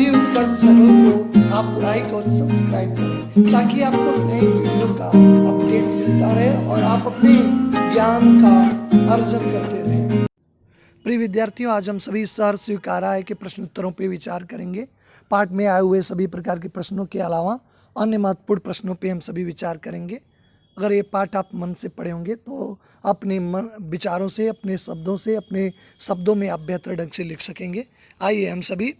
बुद्धि उत्कर्ष चैनल को आप लाइक और सब्सक्राइब करें ताकि आपको नई वीडियो का अपडेट मिलता रहे और आप अपने ज्ञान का अर्जन करते रहें। प्रिय विद्यार्थियों, आज हम सभी सर स्वीकार है के प्रश्न उत्तरों पर विचार करेंगे। पाठ में आए हुए सभी प्रकार के प्रश्नों के अलावा अन्य महत्वपूर्ण प्रश्नों पे हम सभी विचार करेंगे। अगर ये पाठ आप मन से पढ़े होंगे तो अपने मन विचारों से, अपने शब्दों में आप बेहतर ढंग से लिख सकेंगे। आइए हम सभी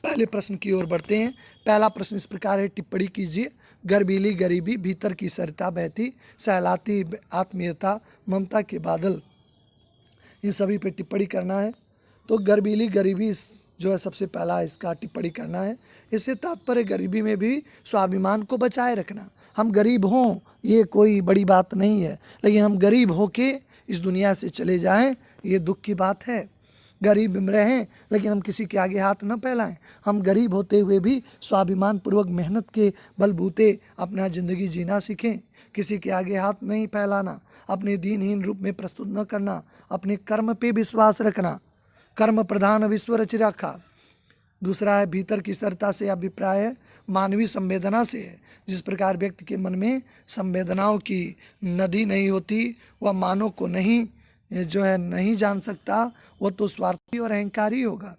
पहले प्रश्न की ओर बढ़ते हैं। पहला प्रश्न इस प्रकार है, टिप्पणी कीजिए। गर्वीली गरीबी, भीतर की सरिता बहती, सहलाती आत्मीयता, ममता के बादल, इन सभी पे टिप्पणी करना है। तो गर्वीली गरीबी जो है सबसे पहला इसका टिप्पणी करना है। इससे तात्पर्य गरीबी में भी स्वाभिमान को बचाए रखना। हम गरीब हों ये कोई बड़ी बात नहीं है, लेकिन हम गरीब होके इस दुनिया से चले जाएं ये दुख की बात है। गरीब रहें लेकिन हम किसी के आगे हाथ न फैलाएं। हम गरीब होते हुए भी स्वाभिमान पूर्वक मेहनत के बलबूते अपना ज़िंदगी जीना सीखें। किसी के आगे हाथ नहीं फैलाना, अपने दीनहीन रूप में प्रस्तुत न करना, अपने कर्म पे विश्वास रखना। कर्म प्रधान विश्व रचि राखा। दूसरा है, भीतर की सरलता से अभिप्राय है मानवीय संवेदना से है। जिस प्रकार व्यक्ति के मन में संवेदनाओं की नदी नहीं होती, वह मानव को नहीं जान सकता, वह तो स्वार्थी और अहंकारी होगा।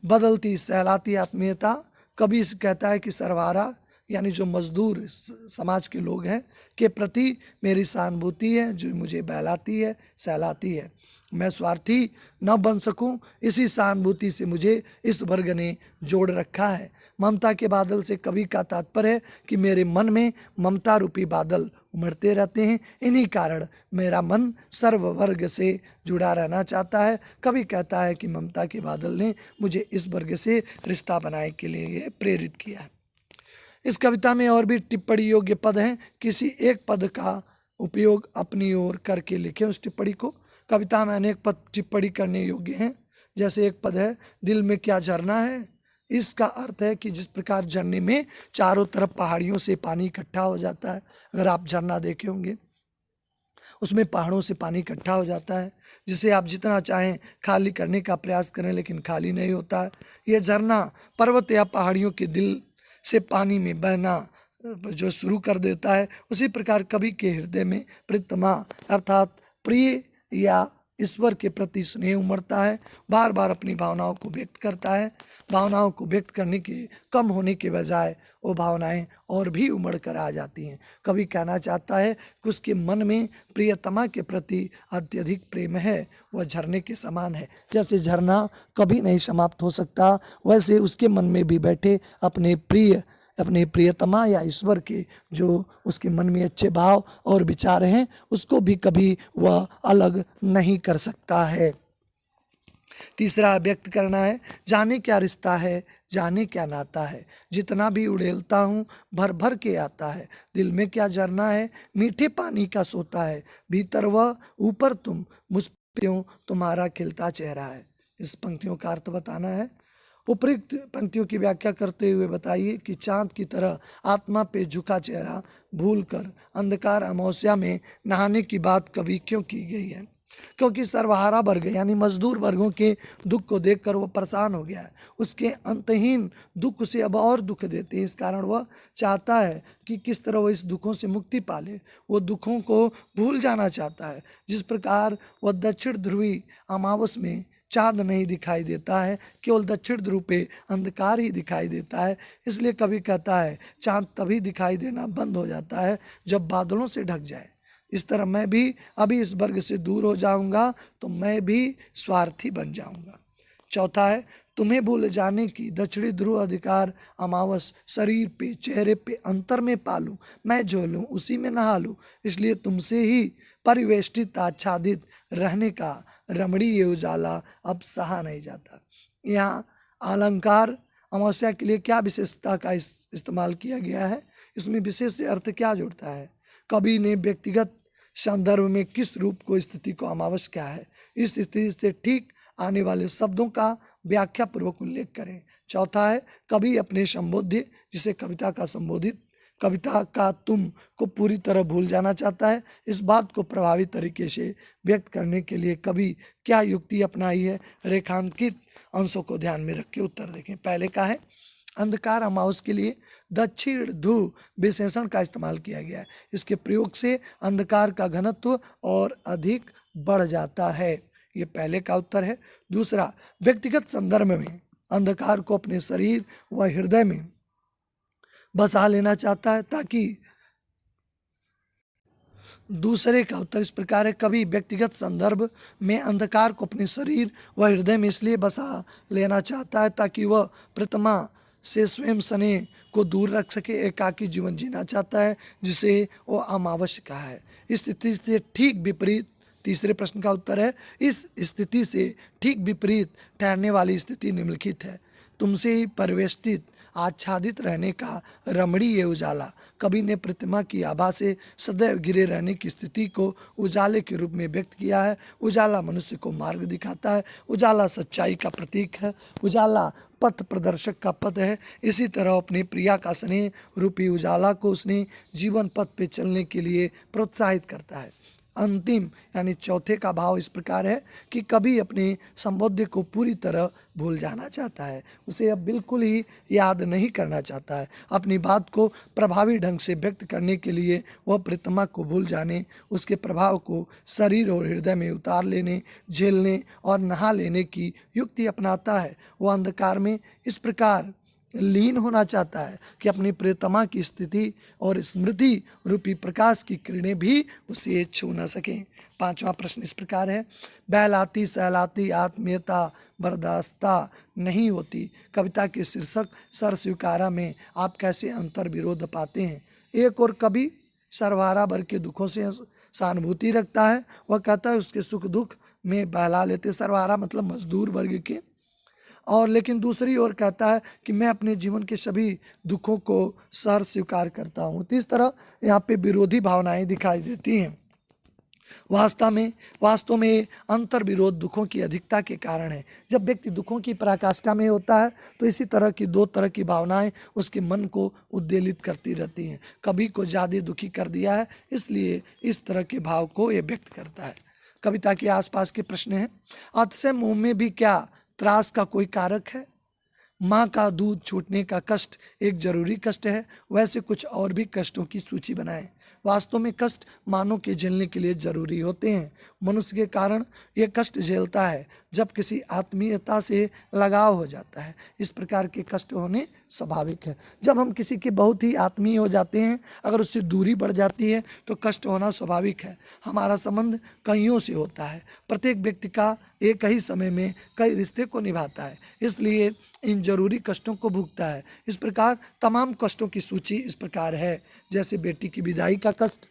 बदलती सहलाती आत्मीयता, कभी इसे कहता है कि सरवारा यानी जो मजदूर समाज के लोग हैं के प्रति मेरी सहानुभूति है, जो मुझे बहलाती है, सहलाती है। मैं स्वार्थी न बन सकूं, इसी सहानुभूति से मुझे इस वर्ग ने जोड़ रखा है। ममता के बादल से कवि का तात्पर्य है कि मेरे मन में ममता रूपी बादल उमड़ते रहते हैं। इन्हीं कारण मेरा मन सर्व वर्ग से जुड़ा रहना चाहता है। कवि कहता है कि ममता के बादल ने मुझे इस वर्ग से रिश्ता बनाने के लिए प्रेरित किया है। इस कविता में और भी टिप्पणी योग्य पद हैं। किसी एक पद का उपयोग अपनी ओर करके लिखें उस टिप्पणी को। कविता में अनेक पद टिप्पणी करने योग्य हैं। जैसे एक पद है, दिल में क्या झरना है। इसका अर्थ है कि जिस प्रकार झरने में चारों तरफ पहाड़ियों से पानी इकट्ठा हो जाता है, अगर आप झरना देखे होंगे उसमें पहाड़ों से पानी इकट्ठा हो जाता है, जिसे आप जितना चाहें खाली करने का प्रयास करें लेकिन खाली नहीं होता है। यह झरना पर्वत या पहाड़ियों के दिल से पानी में बहना जो शुरू कर देता है, उसी प्रकार कवि के हृदय में प्रीतमा अर्थात प्रिय या ईश्वर के प्रति स्नेह उमड़ता है। बार बार अपनी भावनाओं को व्यक्त करता है। भावनाओं को व्यक्त करने के कम होने के बजाय वो भावनाएं और भी उमड़ कर आ जाती हैं। कवि कहना चाहता है कि उसके मन में प्रियतमा के प्रति अत्यधिक प्रेम है, वह झरने के समान है। जैसे झरना कभी नहीं समाप्त हो सकता, वैसे उसके मन में भी बैठे अपने प्रियतमा या ईश्वर के जो उसके मन में अच्छे भाव और विचार हैं, उसको भी कभी वह अलग नहीं कर सकता है। तीसरा व्यक्त करना है, जाने क्या रिश्ता है, जाने क्या नाता है, जितना भी उड़ेलता हूँ भर भर के आता है। दिल में क्या झरना है, मीठे पानी का सोता है, भीतर वह ऊपर तुम, मुझ पे तुम्हारा खिलता चेहरा है। इस पंक्तियों का अर्थ बताना है। उपयुक्त पंक्तियों की व्याख्या करते हुए बताइए कि चांद की तरह आत्मा पे झुका चेहरा भूलकर अंधकार अमावस्या में नहाने की बात कभी क्यों की गई है। क्योंकि सर्वहारा वर्ग यानी मजदूर वर्गों के दुख को देखकर वह परेशान हो गया है। उसके अंतहीन दुख से अब और दुख देते हैं। इस कारण वह चाहता है कि किस तरह वह इस दुखों से मुक्ति पाले। वो दुखों को भूल जाना चाहता है। जिस प्रकार वह दक्षिण ध्रुवी अमावस में चांद नहीं दिखाई देता है, केवल दक्षिण ध्रुव पे अंधकार ही दिखाई देता है। इसलिए कवि कहता है चांद तभी दिखाई देना बंद हो जाता है जब बादलों से ढक जाए। इस तरह मैं भी अभी इस वर्ग से दूर हो जाऊंगा तो मैं भी स्वार्थी बन जाऊंगा। चौथा है, तुम्हें भूल जाने की दक्षिणी ध्रुव अधिकार अमावस शरीर पे चेहरे पे अंतर में पालूं, मैं झोलूं उसी में नहा लूं। इसलिए तुमसे ही परिवेष्टित आच्छादित रहने का रमणीय उजाला अब सहा नहीं जाता। यहाँ अलंकार अमावस्या के लिए क्या विशेषता का इस्तेमाल किया गया है, इसमें विशेष अर्थ क्या जुड़ता है। कवि ने व्यक्तिगत संदर्भ में किस रूप को स्थिति को अमावस क्या है, इस स्थिति से ठीक आने वाले शब्दों का व्याख्या पूर्वक उल्लेख करें। चौथा है, कवि अपने संबोध्य जिसे कविता का संबोधित कविता का तुम को पूरी तरह भूल जाना चाहता है। इस बात को प्रभावी तरीके से व्यक्त करने के लिए कवि क्या युक्ति अपनाई है, रेखांकित अंशों को ध्यान में रख के उत्तर देखें। पहले का है, अंधकार अमावस के लिए दक्षिण ध्रुव विशेषण का इस्तेमाल किया गया है। इसके प्रयोग से अंधकार का घनत्व और अधिक बढ़ जाता है। ये पहले का उत्तर है। दूसरा, व्यक्तिगत संदर्भ में अंधकार को अपने शरीर व हृदय में बसा लेना चाहता है ताकि दूसरे का उत्तर इस प्रकार है, कभी व्यक्तिगत संदर्भ में अंधकार को अपने शरीर व हृदय में इसलिए बसा लेना चाहता है ताकि वह प्रतिमा से स्वयं स्नेह को दूर रख सके, एकाकी जीवन जीना चाहता है जिसे वो अमावस्या कहा है। इस स्थिति से ठीक विपरीत, तीसरे प्रश्न का उत्तर है, इस स्थिति से ठीक विपरीत ठहरने वाली स्थिति निम्नलिखित है। तुमसे ही परिवेष्टित आच्छादित रहने का रमणीय उजाला। कवि ने प्रतिमा की आभा से सदैव घिरे रहने की स्थिति को उजाले के रूप में व्यक्त किया है। उजाला मनुष्य को मार्ग दिखाता है, उजाला सच्चाई का प्रतीक है, उजाला पथ प्रदर्शक का पथ है। इसी तरह अपनी प्रिया का स्नेह रूपी उजाला को उसने जीवन पथ पे चलने के लिए प्रोत्साहित करता है। अंतिम यानी चौथे का भाव इस प्रकार है कि कभी अपने संबोध्य को पूरी तरह भूल जाना चाहता है, उसे अब बिल्कुल ही याद नहीं करना चाहता है। अपनी बात को प्रभावी ढंग से व्यक्त करने के लिए वह प्रतिमा को भूल जाने, उसके प्रभाव को शरीर और हृदय में उतार लेने, झेलने और नहा लेने की युक्ति अपनाता है। वह अंधकार में इस प्रकार लीन होना चाहता है कि अपनी प्रियतमा की स्थिति और स्मृति रूपी प्रकाश की किरणें भी उसे छू न सकें। पांचवा प्रश्न इस प्रकार है, बहलाती सहलाती आत्मीयता बर्दाश्ता नहीं होती। कविता के शीर्षक सर स्वीकारा में आप कैसे अंतर विरोध पाते हैं? एक और कवि सर्वहारा वर्ग के दुखों से सहानुभूति रखता है, वह कहता है उसके सुख दुख में बहला लेते, सर्वहारा मतलब मजदूर वर्ग के, और लेकिन दूसरी ओर कहता है कि मैं अपने जीवन के सभी दुखों को सर स्वीकार करता हूँ। तो इस तरह यहाँ पे विरोधी भावनाएं दिखाई देती हैं। वास्तव में अंतर विरोध दुखों की अधिकता के कारण है। जब व्यक्ति दुखों की पराकाष्ठा में होता है तो इसी तरह की दो तरह की भावनाएं उसके मन को उद्वेलित करती रहती हैं। कवि को ज़्यादा दुखी कर दिया है, इसलिए इस तरह के भाव को ये व्यक्त करता है। कविता के आसपास के प्रश्न हैं, अतिशय मोह में भी क्या त्रास का कोई कारक है? माँ का दूध छूटने का कष्ट एक जरूरी कष्ट है, वैसे कुछ और भी कष्टों की सूची बनाएं। वास्तव में कष्ट मानव के झेलने के लिए जरूरी होते हैं। मनुष्य के कारण ये कष्ट झेलता है जब किसी आत्मीयता से लगाव हो जाता है। इस प्रकार के कष्ट होने स्वाभाविक है। जब हम किसी के बहुत ही आत्मीय हो जाते हैं, अगर उससे दूरी बढ़ जाती है तो कष्ट होना स्वाभाविक है। हमारा संबंध कईयों से होता है, प्रत्येक व्यक्ति का एक ही समय में कई रिश्ते को निभाता है, इसलिए इन जरूरी कष्टों को भुगता है। इस प्रकार तमाम कष्टों की सूची इस प्रकार है, जैसे बेटी की विदाई का कष्ट।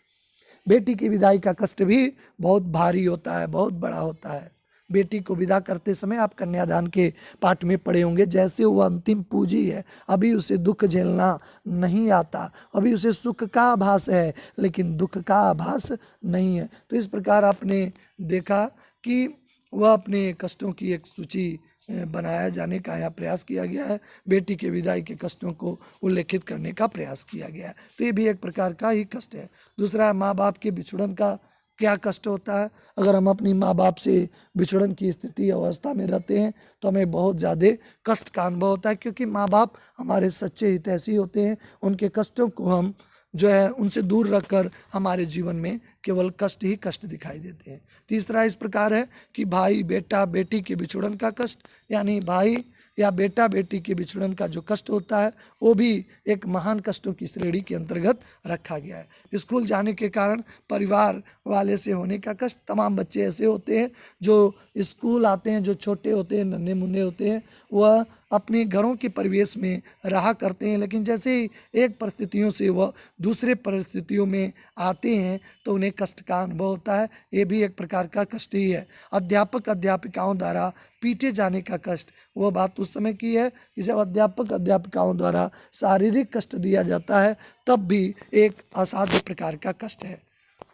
बेटी की विदाई का कष्ट भी बहुत भारी होता है, बहुत बड़ा होता है। बेटी को विदा करते समय आप कन्यादान के पाठ में पढ़े होंगे, जैसे वो अंतिम पूंजी है, अभी उसे दुख झेलना नहीं आता, अभी उसे सुख का आभास है लेकिन दुख का आभास नहीं है। तो इस प्रकार आपने देखा कि वह अपने कष्टों की एक सूची बनाया जाने का यहाँ प्रयास किया गया है। बेटी के विदाई के कष्टों को उल्लेखित करने का प्रयास किया गया है, तो ये भी एक प्रकार का ही कष्ट है। दूसरा, माँ बाप के बिछुड़न का क्या कष्ट होता है। अगर हम अपनी माँ बाप से बिछुड़न की स्थिति अवस्था में रहते हैं तो हमें बहुत ज़्यादा कष्ट का अनुभव होता है, क्योंकि माँ बाप हमारे सच्चे हितैषी होते हैं। उनके कष्टों को हम जो है उनसे दूर रखकर हमारे जीवन में केवल कष्ट ही कष्ट दिखाई देते हैं। तीसरा इस प्रकार है कि भाई बेटा बेटी के बिछुड़न का कष्ट, यानी भाई या बेटा बेटी के बिछुड़न का जो कष्ट होता है वो भी एक महान कष्टों की श्रेणी के अंतर्गत रखा गया है। स्कूल जाने के कारण परिवार वाले से होने का कष्ट, तमाम बच्चे ऐसे होते हैं जो स्कूल आते हैं, जो छोटे होते हैं, नन्हे मुन्ने होते हैं, वह अपने घरों के परिवेश में रहा करते हैं, लेकिन जैसे ही एक परिस्थितियों से वह दूसरे परिस्थितियों में आते हैं तो उन्हें कष्ट का अनुभव होता है। ये भी एक प्रकार का कष्ट ही है। अध्यापक अध्यापिकाओं द्वारा पीटे जाने का कष्ट, वह बात उस समय की है कि जब अध्यापक अध्यापिकाओं द्वारा शारीरिक कष्ट दिया जाता है, तब भी एक असाध्य प्रकार का कष्ट है।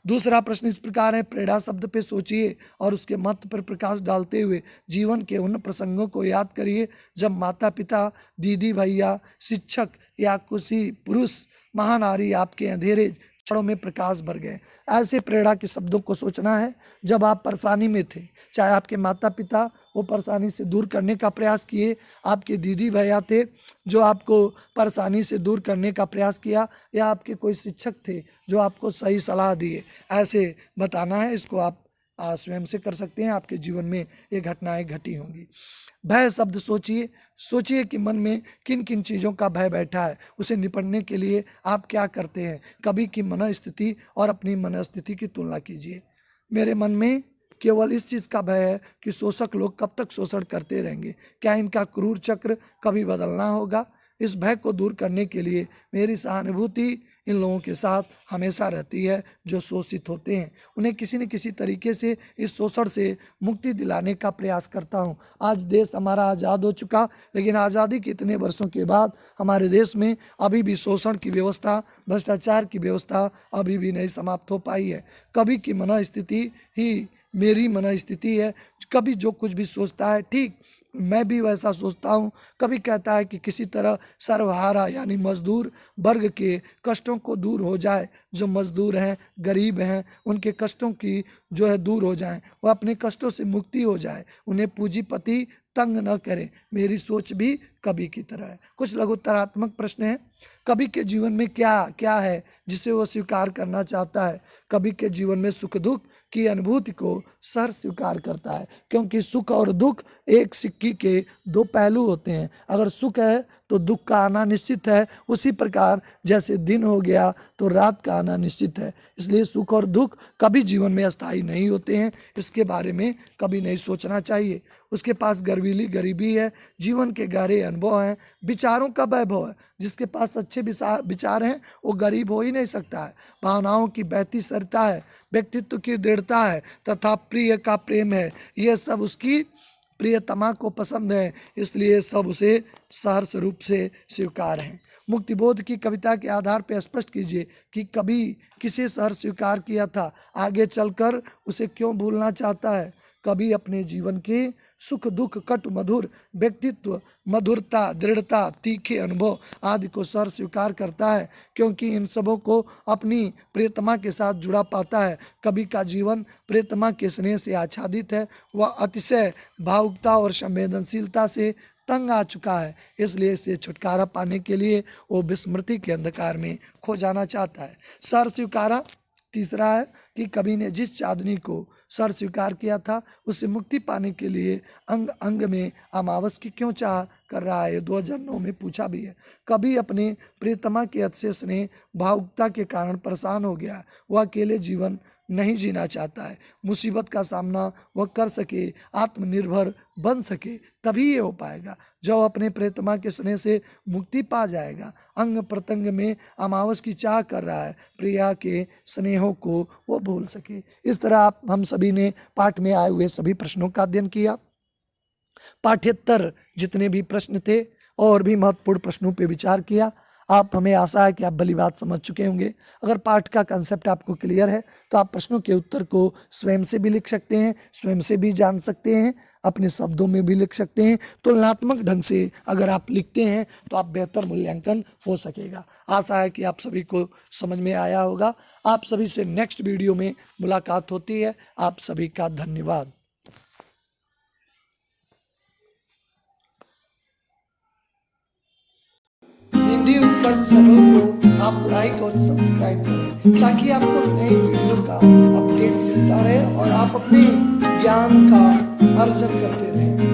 दूसरा प्रश्न इस प्रकार है, प्रेरणा शब्द पे सोचिए और उसके महत्व पर प्रकाश डालते हुए जीवन के उन प्रसंगों को याद करिए जब माता पिता, दीदी भैया, शिक्षक या किसी पुरुष महानारी आपके अंधेरे क्षणों में प्रकाश भर गए। ऐसे प्रेरणा के शब्दों को सोचना है जब आप परेशानी में थे, चाहे आपके माता पिता वो परेशानी से दूर करने का प्रयास किए, आपके दीदी भैया थे जो आपको परेशानी से दूर करने का प्रयास किया, या आपके कोई शिक्षक थे जो आपको सही सलाह दिए। ऐसे बताना है, इसको आप स्वयं से कर सकते हैं। आपके जीवन में ये घटनाएं घटी होंगी। भय शब्द सोचिए, सोचिए कि मन में किन किन चीज़ों का भय बैठा है, उसे निपटने के लिए आप क्या करते हैं। कभी की मनस्थिति और अपनी मनस्थिति की तुलना कीजिए। मेरे मन में केवल इस चीज़ का भय है कि शोषक लोग कब तक शोषण करते रहेंगे, क्या इनका क्रूर चक्र कभी बदलना होगा। इस भय को दूर करने के लिए मेरी सहानुभूति इन लोगों के साथ हमेशा रहती है जो शोषित होते हैं। उन्हें किसी न किसी तरीके से इस शोषण से मुक्ति दिलाने का प्रयास करता हूँ। आज देश हमारा आज़ाद हो चुका, लेकिन आज़ादी के इतने वर्षों के बाद हमारे देश में अभी भी शोषण की व्यवस्था, भ्रष्टाचार की व्यवस्था अभी भी नहीं समाप्त हो पाई है। कभी की मनस्थिति ही मेरी मनस्थिति है। कभी जो कुछ भी सोचता है ठीक मैं भी वैसा सोचता हूँ। कभी कहता है कि किसी तरह सर्वहारा यानी मजदूर वर्ग के कष्टों को दूर हो जाए, जो मजदूर हैं, गरीब हैं, उनके कष्टों की जो है दूर हो जाए, वह अपने कष्टों से मुक्ति हो जाए, उन्हें पूंजीपति तंग न करे। मेरी सोच भी कभी की तरह है। कुछ लघुतरात्मक प्रश्न है। कभी के जीवन में क्या क्या है जिसे वो स्वीकार करना चाहता है। कभी के जीवन में सुख दुख की अनुभूति को सर स्वीकार करता है, क्योंकि सुख और दुख एक सिक्के के दो पहलू होते हैं। अगर सुख है तो दुख का आना निश्चित है, उसी प्रकार जैसे दिन हो गया तो रात का आना निश्चित है। इसलिए सुख और दुख कभी जीवन में अस्थायी नहीं होते हैं, इसके बारे में कभी नहीं सोचना चाहिए। उसके पास गर्वीली गरीबी है, जीवन के गहरे अनुभव हैं, विचारों का वैभव है। जिसके पास अच्छे विचार हैं वो गरीब हो ही नहीं सकता है। भावनाओं की बहती सरता है, व्यक्तित्व की दृढ़ता है तथा प्रिय का प्रेम है। यह सब उसकी प्रियतमा को पसंद है, इसलिए सब उसे सहर्ष रूप से स्वीकार हैं। मुक्तिबोध की कविता के आधार पर स्पष्ट कीजिए कि कभी किसे सहर्ष स्वीकार किया था, आगे चलकर उसे क्यों भूलना चाहता है। कभी अपने जीवन के सुख दुख, कट मधुर व्यक्तित्व, मधुरता, दृढ़ता, तीखे अनुभव आदि को सर स्वीकार करता है, क्योंकि इन सबों को अपनी प्रियतमा के साथ जुड़ा पाता है। कभी का जीवन प्रियतमा के स्नेह से आच्छादित है। वह अतिशय भावुकता और संवेदनशीलता से तंग आ चुका है, इसलिए इससे छुटकारा पाने के लिए वो विस्मृति के अंधकार में खो जाना चाहता है। सर स्वीकारा तीसरा है कि कभी ने जिस चांदनी को सर स्वीकार किया था, उससे मुक्ति पाने के लिए अंग अंग में अमावस की क्यों चाह कर रहा है। 2009 में पूछा भी है। कभी अपने प्रियतमा के अतिशय स्नेह भावुकता के कारण परेशान हो गया। वह अकेले जीवन नहीं जीना चाहता है। मुसीबत का सामना वह कर सके, आत्मनिर्भर बन सके, तभी ये हो पाएगा जब अपने प्रियतमा के स्नेह से मुक्ति पा जाएगा। अंग प्रत्यंग में अमावस की चाह कर रहा है, प्रिया के स्नेहों को वो भूल सके। इस तरह हम सभी ने पाठ में आए हुए सभी प्रश्नों का अध्ययन किया। पाठ्येतर जितने भी प्रश्न थे और भी महत्वपूर्ण प्रश्नों पर विचार किया। आप हमें आशा है कि आप भली बात समझ चुके होंगे। अगर पाठ का कंसेप्ट आपको क्लियर है तो आप प्रश्नों के उत्तर को स्वयं से भी लिख सकते हैं, स्वयं से भी जान सकते हैं, अपने शब्दों में भी लिख सकते हैं। तुलनात्मक ढंग से अगर आप लिखते हैं तो आप बेहतर मूल्यांकन हो सकेगा। आशा है कि आप सभी को समझ में आया होगा। आप सभी से नेक्स्ट वीडियो में मुलाकात होती है। आप सभी का धन्यवाद। हिंदी उत्कर्ष चैनल को आप लाइक और सब्सक्राइब करें, ताकि आपको नई वीडियो का अपडेट मिलता रहे और आप अपने ज्ञान का अर्जन करते रहें।